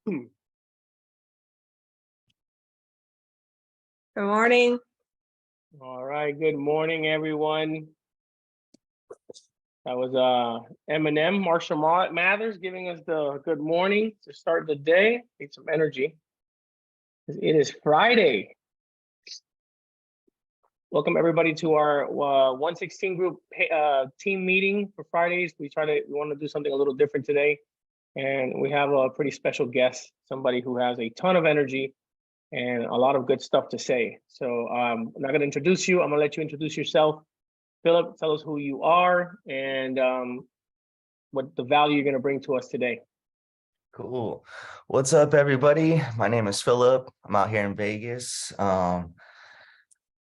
Good morning. All right, good morning, everyone. That was Eminem, Marshall Mathers, giving us the good morning to start the day. Need some energy. It is Friday. Welcome everybody to our 116 group team meeting for Fridays. We want to do something a little different today, and we have a pretty special guest, somebody who has a ton of energy and a lot of good stuff to say. So I'm not going to introduce you. I'm going to let you introduce yourself. Philip, tell us who you are and what the value you're going to bring to us today. Cool. What's up, everybody? My name is Philip. I'm out here in Vegas.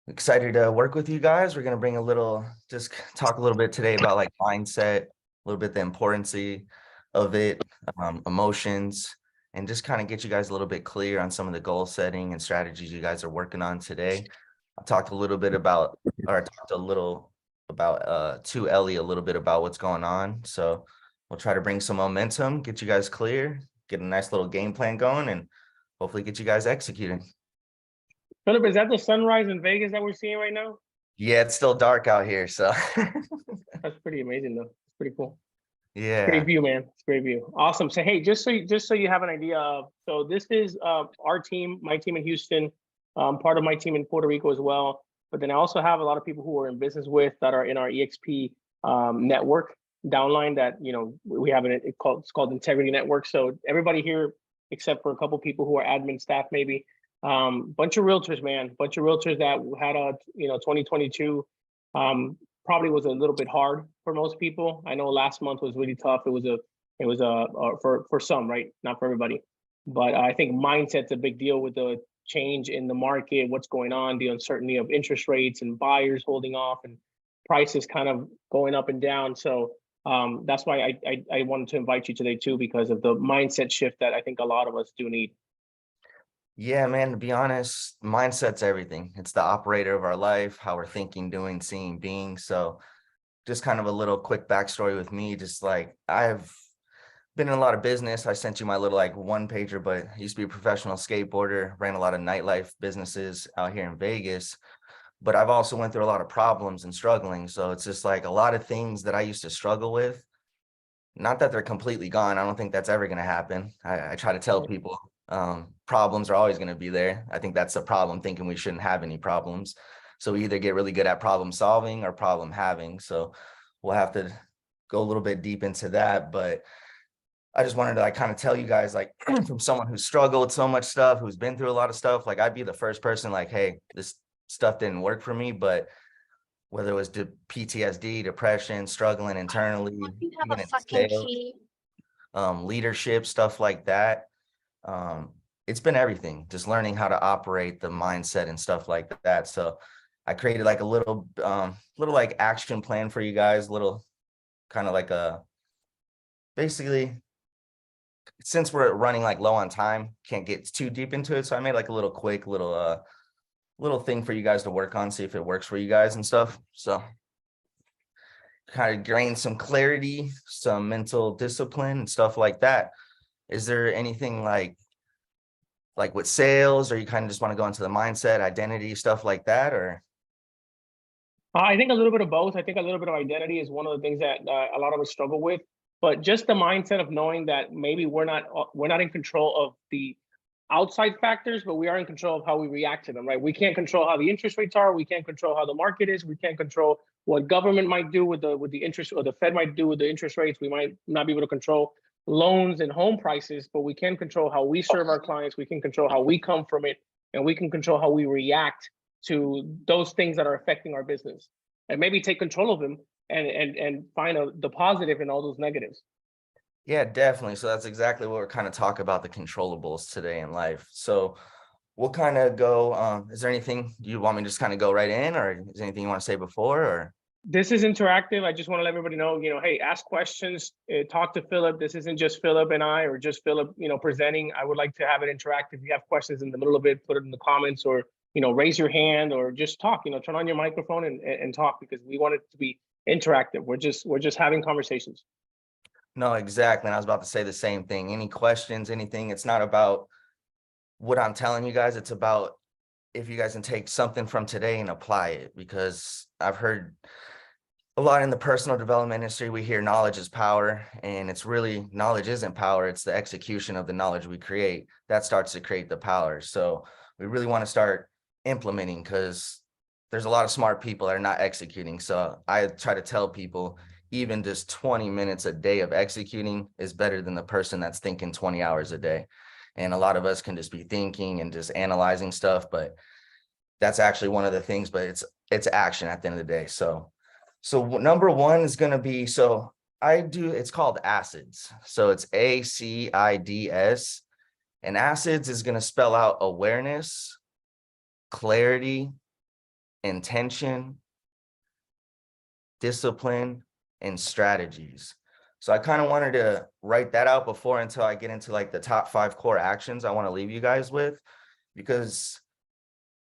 Excited to work with you guys. We're going to just talk a little bit today about like mindset, a little bit the importance of it, emotions, and just kind of get you guys a little bit clear on some of the goal setting and strategies you guys are working on today. I talked a little bit about, to Ellie a little bit about what's going on. So we'll try to bring some momentum, get you guys clear, get a nice little game plan going, and hopefully get you guys executing. Philip, is that the sunrise in Vegas that we're seeing right now? Yeah, it's still dark out here, so. That's pretty amazing, though. It's pretty cool. Yeah. Great view, man. It's great view. Awesome. So, hey, just so you have an idea of, so this is our team, my team in Houston, part of my team in Puerto Rico as well. But then I also have a lot of people who we're in business with that are in our EXP network downline that, we have it's called Integrity Network. So everybody here, except for a couple people who are admin staff, maybe, bunch of realtors, man, bunch of realtors that had 2022 probably was a little bit hard for most people. I know last month was really tough. It was for some, right? Not for everybody. But I think mindset's a big deal with the change in the market, what's going on, the uncertainty of interest rates and buyers holding off and prices kind of going up and down. So that's why I wanted to invite you today too, because of the mindset shift that I think a lot of us do need. Yeah, man, to be honest, mindset's everything. It's the operator of our life, how we're thinking, doing, seeing, being. So just kind of a little quick backstory with me, just like I've been in a lot of business. I sent you my little like one pager, but I used to be a professional skateboarder, ran a lot of nightlife businesses out here in Vegas, but I've also went through a lot of problems and struggling. So it's just like a lot of things that I used to struggle with. Not that they're completely gone. I don't think that's ever going to happen. I try to tell people problems are always going to be there. I think that's a problem, thinking we shouldn't have any problems. So we either get really good at problem solving or problem having. So we'll have to go a little bit deep into that. But I just wanted to like kind of tell you guys, like from someone who's struggled so much stuff, who's been through a lot of stuff, like I'd be the first person like, hey, this stuff didn't work for me. But whether it was PTSD, depression, struggling internally, even in sales, leadership, stuff like that. It's been everything, just learning how to operate the mindset and stuff like that. So I created like a little like action plan for you guys, little kind of like basically, since we're running like low on time, can't get too deep into it. So I made like a little quick little thing for you guys to work on, see if it works for you guys and stuff. So kind of gain some clarity, some mental discipline and stuff like that. Is there anything like with sales, or you kind of just want to go into the mindset, identity, stuff like that? Or I think a little bit of both. I think a little bit of identity is one of the things that a lot of us struggle with, but just the mindset of knowing that maybe we're not in control of the outside factors, but we are in control of how we react to them, right? We can't control how the interest rates are. We can't control how the market is. We can't control what government might do with the interest, or the Fed might do with the interest rates. We might not be able to control loans and home prices, but we can control how we serve our clients. We can control how we come from it, and we can control how we react to those things that are affecting our business, and maybe take control of them and find the positive in all those negatives. Yeah, definitely. So that's exactly what we're kind of talking about, the controllables today in life. So we'll kind of go, is there anything you want me to just kind of go right in, or is there anything you want to say before? Or this is interactive. I just want to let everybody know, hey, ask questions, talk to Philip. This isn't just Philip and I, or just Philip, presenting. I would like to have it interactive. If you have questions in the middle of it, put it in the comments, or, raise your hand, or just talk, turn on your microphone and talk, because we want it to be interactive. We're just having conversations. No, exactly. And I was about to say the same thing. Any questions, anything? It's not about what I'm telling you guys. It's about if you guys can take something from today and apply it, because I've heard a lot in the personal development industry, we hear knowledge is power, and it's really knowledge isn't power. It's the execution of the knowledge we create that starts to create the power. So we really want to start implementing, because there's a lot of smart people that are not executing. So I try to tell people even just 20 minutes a day of executing is better than the person that's thinking 20 hours a day. And a lot of us can just be thinking and just analyzing stuff, but that's actually one of the things, but it's action at the end of the day. So number one is going to be, so it's called acids. So it's ACIDS, and acids is going to spell out awareness, clarity, intention, discipline, and strategies. So I kind of wanted to write that out before, until I get into like the top 5 core actions I want to leave you guys with, because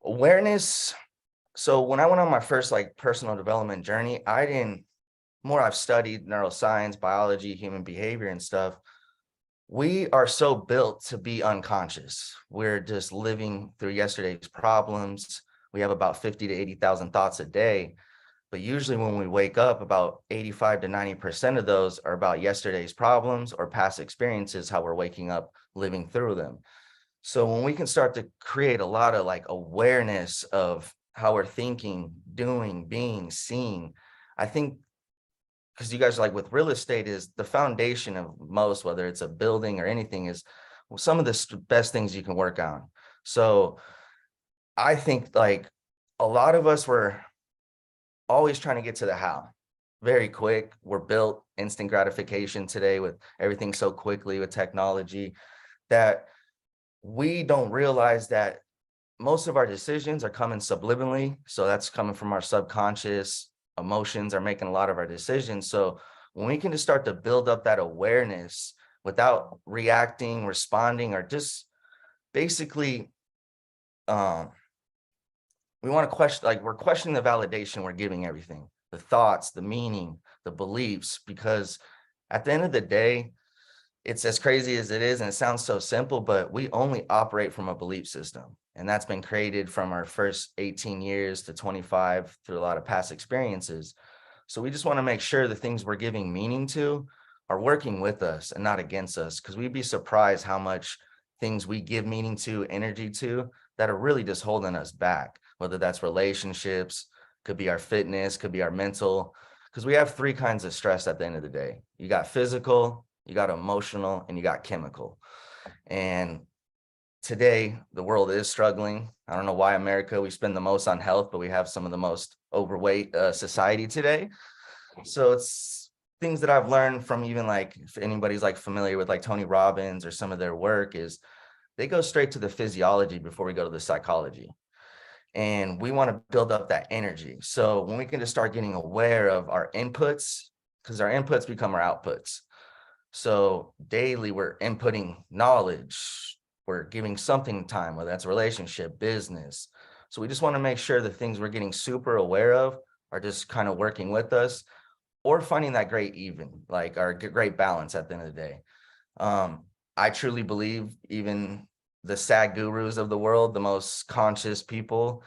awareness. So when I went on my first like personal development journey, I've studied neuroscience, biology, human behavior and stuff. We are so built to be unconscious. We're just living through yesterday's problems. We have about 50 to 80,000 thoughts a day. But usually when we wake up, about 85 to 90% of those are about yesterday's problems or past experiences, how we're waking up, living through them. So when we can start to create a lot of like awareness of how we're thinking, doing, being, seeing, I think, because you guys are like, with real estate is the foundation of most, whether it's a building or anything, is some of the best things you can work on. So I think like a lot of us were always trying to get to the how very quick. We're built instant gratification today with everything so quickly with technology, that we don't realize that most of our decisions are coming subliminally. So that's coming from our subconscious. Emotions are making a lot of our decisions. So when we can just start to build up that awareness without reacting, responding, or just basically, we want to question, like we're questioning the validation we're giving everything, the thoughts, the meaning, the beliefs, because at the end of the day, it's as crazy as it is, and it sounds so simple, but we only operate from a belief system. And that's been created from our first 18 years to 25 through a lot of past experiences. So we just want to make sure the things we're giving meaning to are working with us and not against us, because we'd be surprised how much things we give meaning to, energy to, that are really just holding us back, whether that's relationships, could be our fitness, could be our mental, because we have 3 kinds of stress at the end of the day. You got physical, you got emotional, and you got chemical. And today, the world is struggling. I don't know why America, we spend the most on health, but we have some of the most overweight society today. So it's things that I've learned from, even like, if anybody's like familiar with like Tony Robbins or some of their work, is they go straight to the physiology before we go to the psychology. And we want to build up that energy. So when we can just start getting aware of our inputs, because our inputs become our outputs. So daily we're inputting knowledge, we're giving something time, whether that's a relationship, business. So we just want to make sure the things we're getting super aware of are just kind of working with us, or finding that great even, like our great balance at the end of the day. I truly believe even the sad gurus of the world, the most conscious people,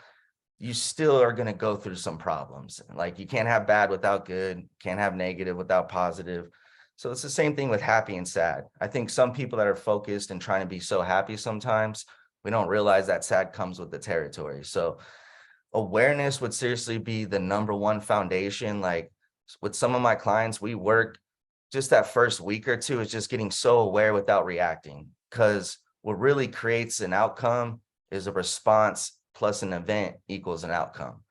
you still are going to go through some problems. Like you can't have bad without good, can't have negative without positive. So it's the same thing with happy and sad. I think some people that are focused and trying to be so happy, sometimes we don't realize that sad comes with the territory. So awareness would seriously be the number one foundation. Like with some of my clients, we work just that first week or two is just getting so aware without reacting, because what really creates an outcome is a response plus an event equals an outcome.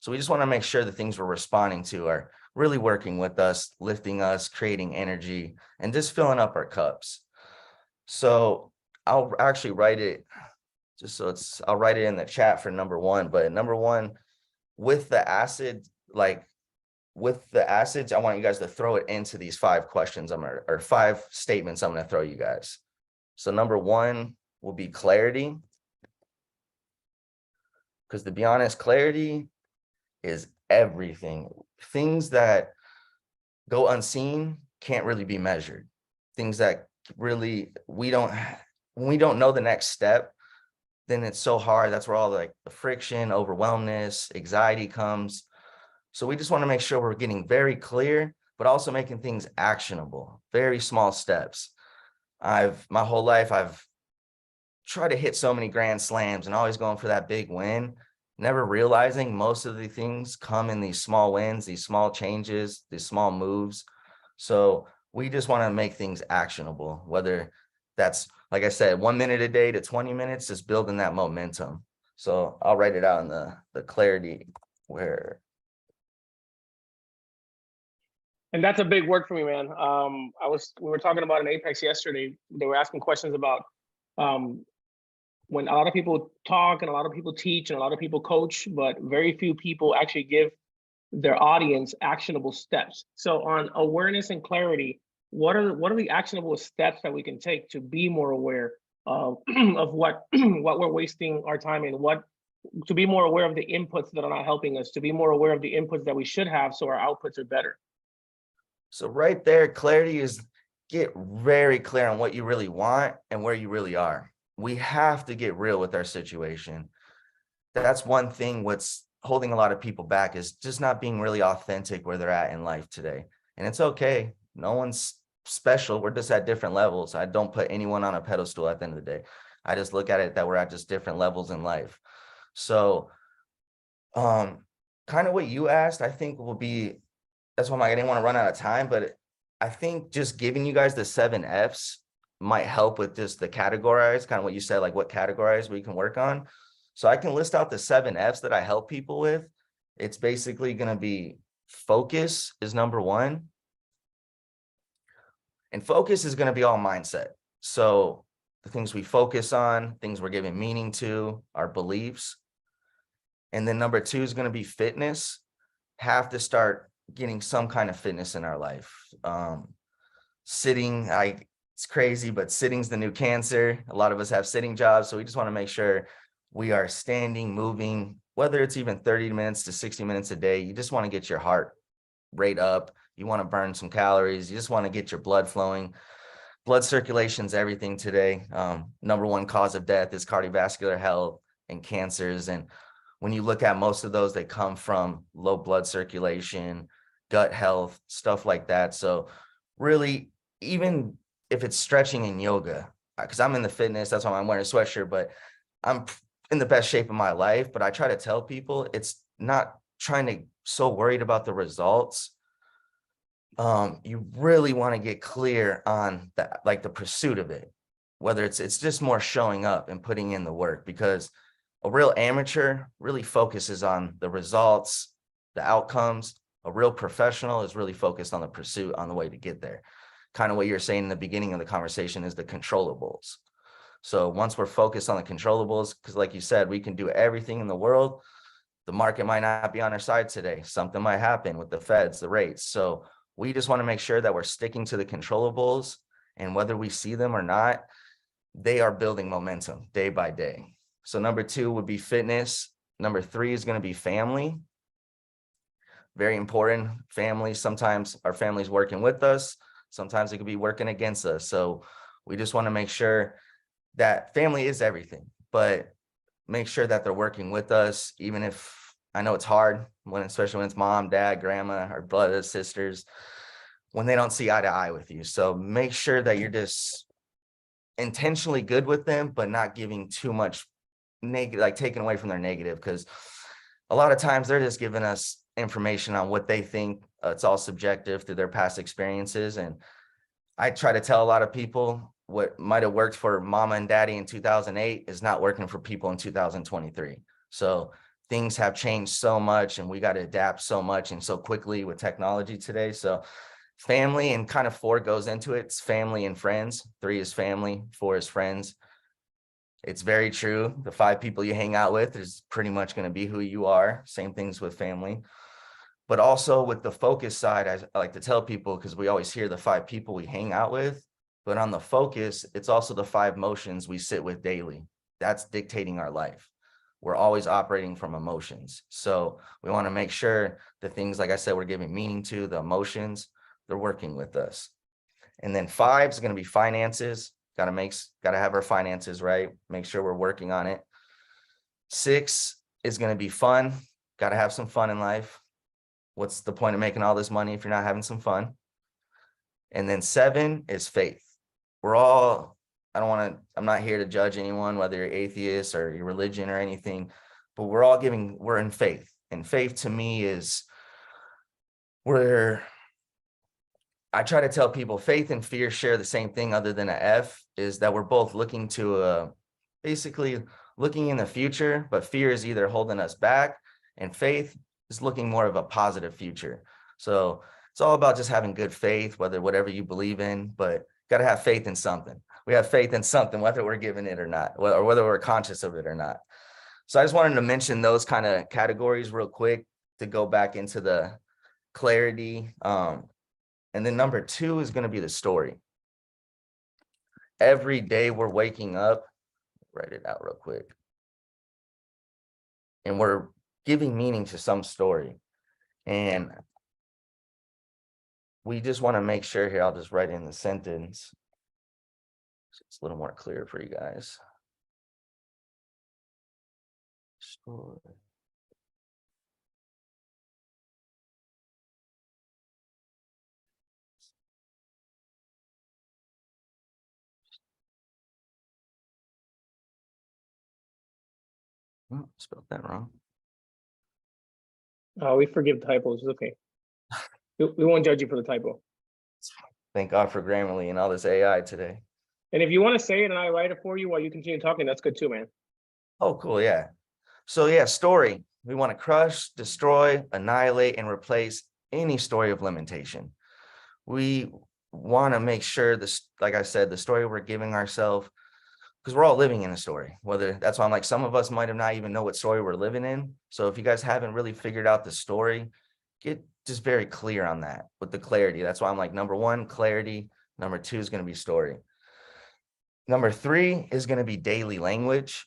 So we just want to make sure the things we're responding to are really working with us, lifting us, creating energy, and just filling up our cups. So I'll actually write it just so I'll write it in the chat for number one. But number one, with the acid, like with the acids, I want you guys to throw it into these 5 questions or 5 statements I'm going to throw you guys. So number one will be clarity. Because to be honest, clarity is everything. Things that go unseen can't really be measured. Things that really when we don't know the next step, then it's so hard. That's where all like the friction, overwhelmness, anxiety comes. So we just want to make sure we're getting very clear, but also making things actionable, very small steps. My whole life, I've tried to hit so many grand slams and always going for that big win, never realizing most of the things come in these small wins, these small changes, these small moves. So we just want to make things actionable, whether that's, like I said, 1 minute a day to 20 minutes, just building that momentum. So I'll write it out in the clarity where. And that's a big word for me, man. We were talking about an Apex yesterday. They were asking questions about um, when a lot of people talk and a lot of people teach and a lot of people coach, but very few people actually give their audience actionable steps. So on awareness and clarity, what are the actionable steps that we can take to be more aware of of what what we're wasting our time in, what to be more aware of the inputs that are not helping us, to be more aware of the inputs that we should have so our outputs are better. So right there, clarity is get very clear on what you really want and where you really are. We have to get real with our situation. That's one thing what's holding a lot of people back is just not being really authentic where they're at in life today. And it's okay. No one's special. We're just at different levels. I don't put anyone on a pedestal at the end of the day. I just look at it that we're at just different levels in life. So kind of what you asked, I think will be, that's why I didn't want to run out of time, but I think just giving you guys the 7 F's might help with just the categorize, kind of what you said, like what categories we can work on. So I can list out the 7 F's that I help people with. It's basically going to be focus is number 1. And focus is going to be all mindset. So the things we focus on, things we're giving meaning to, our beliefs. And then number 2 is going to be fitness. Have to start getting some kind of fitness in our life. Sitting, it's crazy, but sitting's the new cancer. A lot of us have sitting jobs. So we just want to make sure we are standing, moving, whether it's even 30 minutes to 60 minutes a day. You just want to get your heart rate up. You want to burn some calories. You just want to get your blood flowing. Blood circulation is everything today. Number 1 cause of death is cardiovascular health and cancers. And when you look at most of those, they come from low blood circulation, gut health, stuff like that. So really, even if it's stretching and yoga, because I'm in the fitness, that's why I'm wearing a sweatshirt, but I'm in the best shape of my life. But I try to tell people it's not trying to so worried about the results. You really want to get clear on that, like the pursuit of it, whether it's just more showing up and putting in the work, because a real amateur really focuses on the results, the outcomes. A real professional is really focused on the pursuit, on the way to get there. Kind of what you're saying in the beginning of the conversation is the controllables. So once we're focused on the controllables, because like you said, we can do everything in the world. The market might not be on our side today. Something might happen with the feds, the rates. So we just want to make sure that we're sticking to the controllables, and whether we see them or not, they are building momentum day by day. So number 2 would be fitness. Number 3 is going to be family. Very important. Family. Sometimes our family's working with us. Sometimes it could be working against us. So we just want to make sure that family is everything, but make sure that they're working with us, even if I know it's hard especially when it's mom, dad, grandma, our brothers, sisters, when they don't see eye to eye with you. So make sure that you're just intentionally good with them, but not giving too much negative, like taking away from their negative, because a lot of times they're just giving us information on what they think. It's all subjective through their past experiences. And I try to tell a lot of people what might have worked for mama and daddy in 2008 is not working for people in 2023. So things have changed so much, and we got to adapt so much and so quickly with technology today. So family, and kind of 4 goes into it. It's family and friends. 3 is family, 4 is friends. It's very true. The 5 people you hang out with is pretty much going to be who you are. Same things with family. But also with the focus side, I like to tell people, because we always hear the 5 people we hang out with, but on the focus, it's also the 5 motions we sit with daily. That's dictating our life. We're always operating from emotions. So we want to make sure the things, like I said, we're giving meaning to, the emotions, they're working with us. And then 5 is going to be finances. Got to have our finances right. Make sure we're working on it. 6 is going to be fun. Got to have some fun in life. What's the point of making all this money if you're not having some fun? And then 7 is faith. I'm not here to judge anyone, whether you're atheist or your religion or anything, but we're in faith. And faith to me is I try to tell people faith and fear share the same thing other than a F, is that we're both looking to basically looking in the future, but fear is either holding us back and faith is looking more of a positive future. So it's all about just having good faith, whatever you believe in, but got to have faith in something. We have faith in something, whether we're given it or not, or whether we're conscious of it or not. So I just wanted to mention those kind of categories real quick to go back into the clarity. And then number 2 is going to be the story. Every day we're waking up, write it out real quick, and we're giving meaning to some story. And we just want to make sure here, I'll just write in the sentence so it's a little more clear for you guys. Story. Oh, spelled that wrong. We forgive typos. It's okay. We won't judge you for the typo. Thank God for Grammarly and all this AI today. And if you want to say it and I write it for you while you continue talking, that's good too, man. Oh, cool. Yeah. So yeah, story. We want to crush, destroy, annihilate, and replace any story of limitation. We want to make sure this, like I said, the story we're giving ourselves, because we're all living in a story, that's why I'm like, some of us might have not even know what story we're living in. So if you guys haven't really figured out the story, get just very clear on that with the clarity. That's why I'm like, number 1, clarity. Number 2 is going to be story. Number 3 is going to be daily language.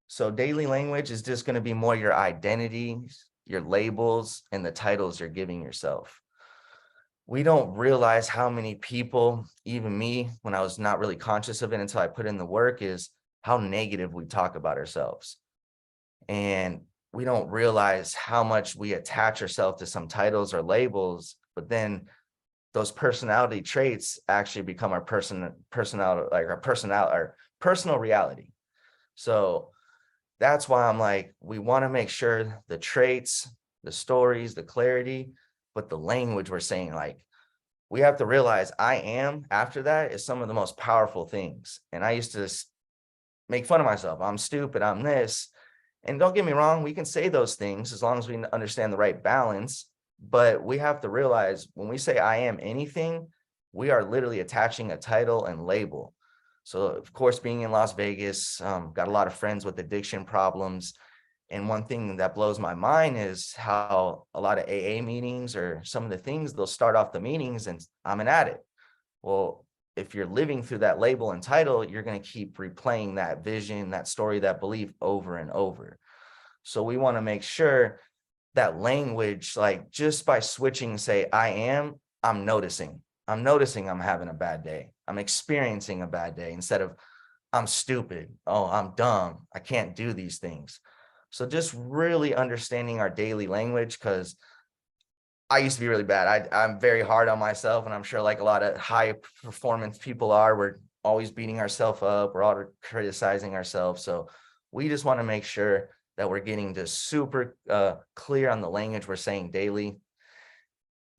So daily language is just going to be more your identities, your labels, and the titles you're giving yourself. We don't realize how many people, even me, when I was not really conscious of it until I put in the work, is how negative we talk about ourselves. And we don't realize how much we attach ourselves to some titles or labels, but then those personality traits actually become our personal reality. So that's why I'm like, we want to make sure the traits, the stories, the clarity, but the language we're saying, like, we have to realize I am after that is some of the most powerful things. And I used to make fun of myself. I'm stupid. I'm this. And don't get me wrong, we can say those things as long as we understand the right balance. But we have to realize when we say I am anything, we are literally attaching a title and label. So, of course, being in Las Vegas, got a lot of friends with addiction problems. And one thing that blows my mind is how a lot of AA meetings or some of the things, they'll start off the meetings and I'm an addict. Well, if you're living through that label and title, you're going to keep replaying that vision, that story, that belief over and over. So we want to make sure that language, like just by switching, say, I'm noticing I'm having a bad day. I'm experiencing a bad day instead of I'm stupid. Oh, I'm dumb. I can't do these things. So just really understanding our daily language, because I used to be really bad. I'm very hard on myself, and I'm sure like a lot of high performance people are, we're always beating ourselves up. We're all criticizing ourselves. So we just want to make sure that we're getting just super clear on the language we're saying daily.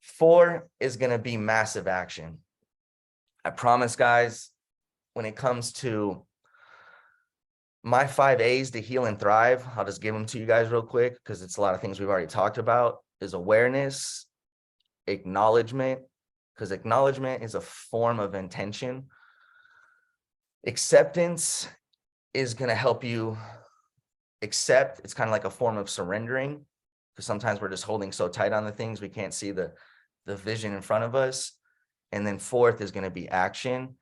4 is going to be massive action. I promise, guys, when it comes to my 5 A's to heal and thrive, I'll just give them to you guys real quick because it's a lot of things we've already talked about, is awareness, acknowledgement, because acknowledgement is a form of intention. Acceptance is going to help you accept. It's kind of like a form of surrendering, because sometimes we're just holding so tight on the things we can't see the vision in front of us. And then 4th is going to be action.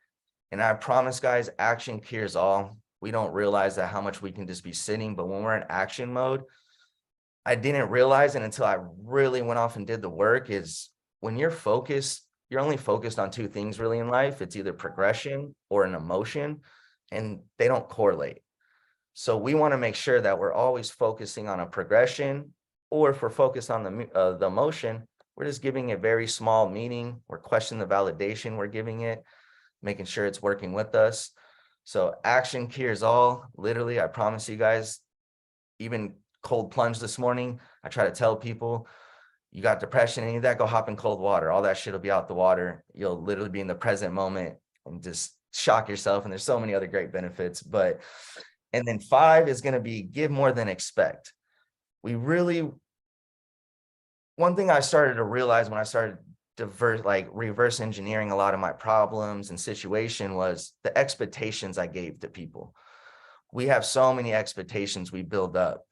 And I promise, guys, action cures all. We don't realize that how much we can just be sitting, but when we're in action mode, I didn't realize it until I really went off and did the work, is when you're focused you're only focused on two things really in life. It's either progression or an emotion, and they don't correlate. So we want to make sure that we're always focusing on a progression, or if we're focused on the emotion, we're just giving it very small meaning. We're questioning the validation we're giving it, making sure it's working with us. So action cures all. Literally, I promise you guys, even cold plunge this morning, I try to tell people, you got depression, any of that, go hop in cold water. All that shit will be out the water. You'll literally be in the present moment and just shock yourself. And there's so many other great benefits. But, and then 5 is going to be give more than expect. We really, one thing I started to realize when I started reverse engineering a lot of my problems and situation was the expectations I gave to people. We have so many expectations we build up.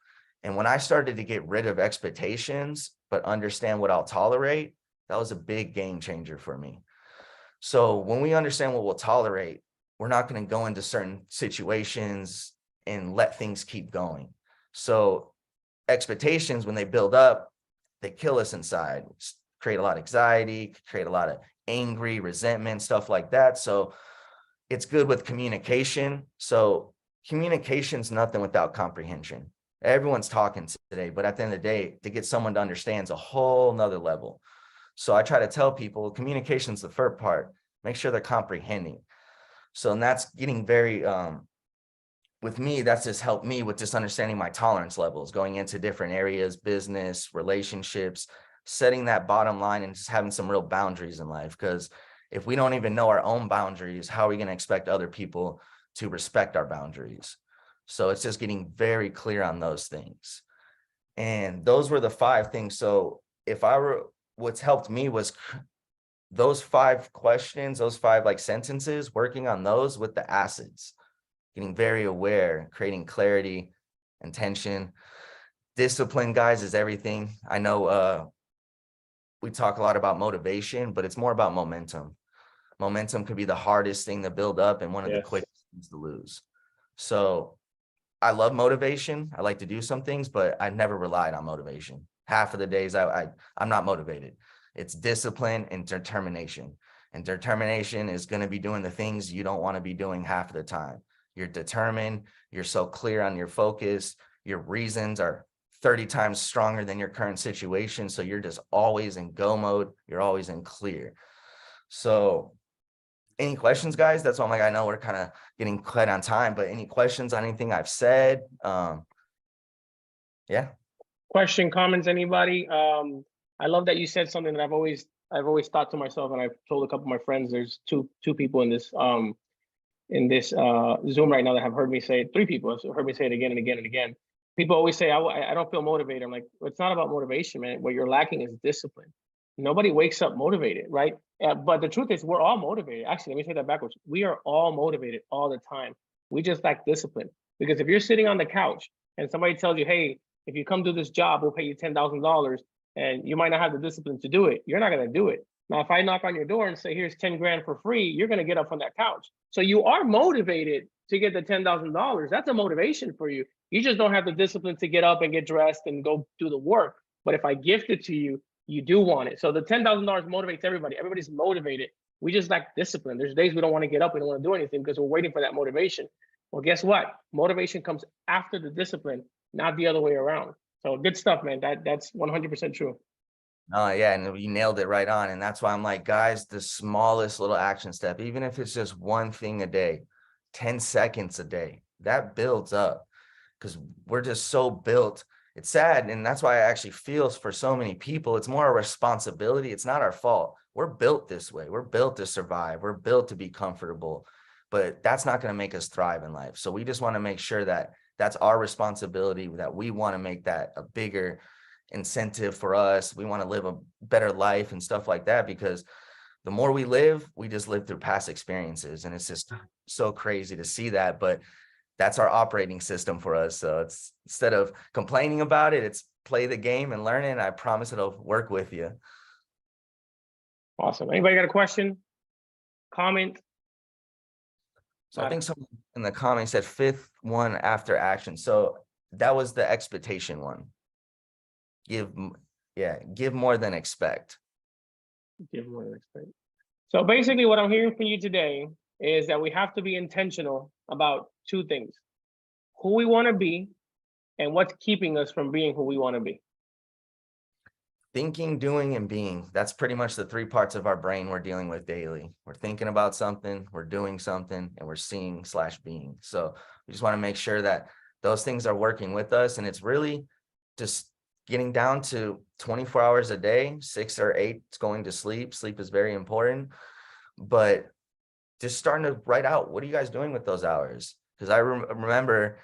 And when I started to get rid of expectations, but understand what I'll tolerate, that was a big game changer for me. So when we understand what we'll tolerate, we're not going to go into certain situations and let things keep going. So expectations, when they build up, they kill us inside, create a lot of anxiety, create a lot of angry, resentment, stuff like that. So it's good with communication. So communication's nothing without comprehension. Everyone's talking today, but at the end of the day, to get someone to understand is a whole nother level. So I try to tell people communication's the first part, make sure they're comprehending. So, and that's getting very, with me, that's just helped me with just understanding my tolerance levels, going into different areas, business, relationships, setting that bottom line and just having some real boundaries in life. Because if we don't even know our own boundaries, how are we going to expect other people to respect our boundaries? So it's just getting very clear on those things. And those were the 5 things. So if I were, what's helped me was those 5 questions, those 5 like sentences, working on those with the acids, getting very aware, creating clarity, intention. Discipline, guys, is everything. I know we talk a lot about motivation, but it's more about momentum. Momentum could be the hardest thing to build up and one of the quickest things to lose. So I love motivation. I like to do some things, but I never relied on motivation. Half of the days I'm not motivated. It's discipline and determination. And determination is going to be doing the things you don't want to be doing half of the time. You're determined. You're so clear on your focus. Your reasons are 30 times stronger than your current situation. So you're just always in go mode. You're always in clear. So any questions, guys? That's why I'm like, I know we're kind of getting quite on time, but any questions on anything I've said? Yeah. Question, comments, anybody? I love that you said something that I've always thought to myself, and I've told a couple of my friends. There's two people in this Zoom right now that have heard me say it. 3 people have heard me say it again and again and again. People always say, I don't feel motivated. I'm like, well, it's not about motivation, man. What you're lacking is discipline. Nobody wakes up motivated, right? But the truth is, we're all motivated. Actually, let me say that backwards. We are all motivated all the time. We just lack discipline. Because if you're sitting on the couch and somebody tells you, hey, if you come do this job, we'll pay you $10,000, and you might not have the discipline to do it, you're not going to do it. Now, if I knock on your door and say, here's 10 grand for free, you're going to get up from that couch. So you are motivated to get the $10,000. That's a motivation for you. You just don't have the discipline to get up and get dressed and go do the work. But if I gift it to you, you do want it. So the $10,000 motivates everybody. Everybody's motivated. We just lack discipline. There's days we don't want to get up. We don't want to do anything because we're waiting for that motivation. Well, guess what? Motivation comes after the discipline, not the other way around. So good stuff, man. That's 100% true. Oh, yeah. And you nailed it right on. And that's why I'm like, guys, the smallest little action step, even if it's just one thing a day, 10 seconds a day, that builds up because we're just so built. It's sad. And that's why I actually feel for so many people, it's more a responsibility. It's not our fault. We're built this way. We're built to survive. We're built to be comfortable, but that's not going to make us thrive in life. So we just want to make sure that that's our responsibility, that we want to make that a bigger incentive for us. We want to live a better life and stuff like that, because the more we live, we just live through past experiences. And it's just so crazy to see that, but that's our operating system for us. So it's, instead of complaining about it, it's play the game and learn it. And I promise it'll work with you. Awesome. Anybody got a question? Comment? So I think someone in the comments said 5th one after action. So that was the expectation one. Give more than expect. Give more than expect. So basically what I'm hearing from you today is that we have to be intentional about two things: who we want to be and what's keeping us from being who we want to be. Thinking, doing, and being. That's pretty much the three parts of our brain we're dealing with daily. We're thinking about something, we're doing something, and we're seeing/being. So we just want to make sure that those things are working with us. And it's really just getting down to 24 hours a day, 6 or 8 going to sleep. Sleep is very important, but just starting to write out, what are you guys doing with those hours? Because I remember,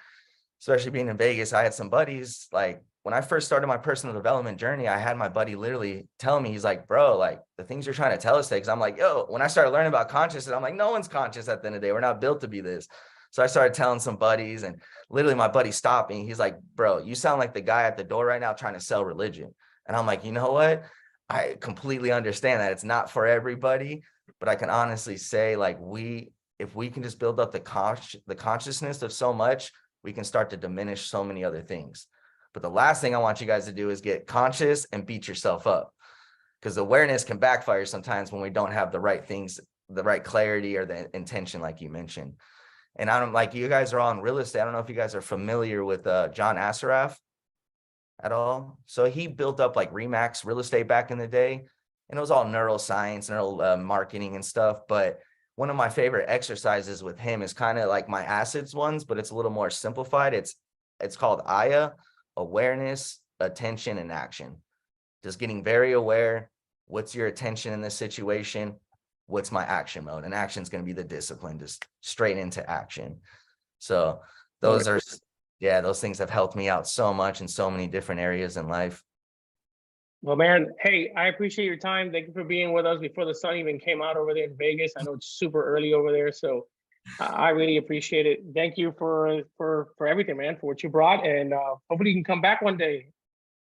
especially being in Vegas, I had some buddies, like when I first started my personal development journey, I had my buddy literally tell me, he's like, bro, like the things you're trying to tell us today. Cause I'm like, yo, when I started learning about consciousness, I'm like, no one's conscious at the end of the day. We're not built to be this. So I started telling some buddies, and literally my buddy stopped me. He's like, bro, you sound like the guy at the door right now trying to sell religion. And I'm like, you know what? I completely understand that it's not for everybody, but I can honestly say, like, if we can just build up the consciousness of so much, we can start to diminish so many other things. But the last thing I want you guys to do is get conscious and beat yourself up, because awareness can backfire sometimes when we don't have the right things, the right clarity or the intention, like you mentioned. And I don't, like, you guys are all in real estate. I don't know if you guys are familiar with John Assaraf at all. So he built up like Remax real estate back in the day, and it was all neuroscience, neural marketing and stuff. But one of my favorite exercises with him is kind of like my acids ones, but it's a little more simplified. It's called AYA: awareness, attention, and action. Just getting very aware. What's your attention in this situation? What's my action mode? And action is going to be the discipline, just straight into action. So those are, yeah, those things have helped me out so much in so many different areas in life. Well, man, hey, I appreciate your time. Thank you for being with us before the sun even came out over there in Vegas. I know it's super early over there, so I really appreciate it. Thank you for everything, man, for what you brought, and hopefully you can come back one day.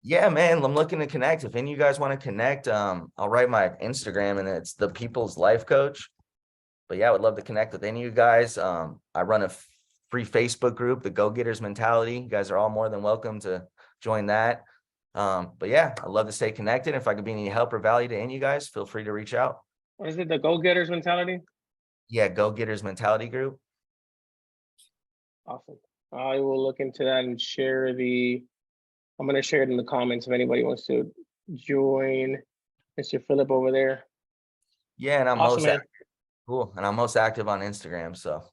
Yeah, man, I'm looking to connect. If any of you guys want to connect, I'll write my Instagram, and it's the People's Life Coach. But yeah, I would love to connect with any of you guys. I run a free Facebook group, the Go Getters Mentality. You guys are all more than welcome to join that. But yeah, I'd love to stay connected. If I could be any help or value to any of you guys, feel free to reach out. What is it, the Go Getters Mentality? Yeah, Go Getters Mentality group. Awesome. I will look into that and share I'm going to share it in the comments if anybody wants to join Mr. Philip over there. Yeah, and I'm Awesome, man. cool. And I'm most active on Instagram. So,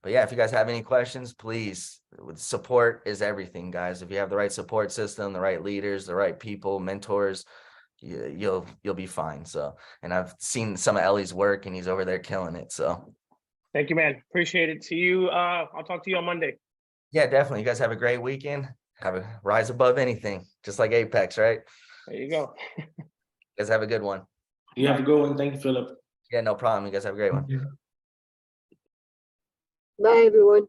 but yeah, if you guys have any questions, please, support is everything, guys. If you have the right support system, the right leaders, the right people, mentors, you'll be fine. So, and I've seen some of Ellie's work, and he's over there killing it. So Thank you, man. Appreciate it. See you. I'll talk to you on Monday. yeah, definitely. You guys have a great weekend. Have a rise above anything, just like Apex, right? There you go. You guys have a good one. You have a good one. Thank you, Philip. Yeah, no problem. You guys have a great one. Bye, everyone.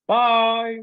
Bye.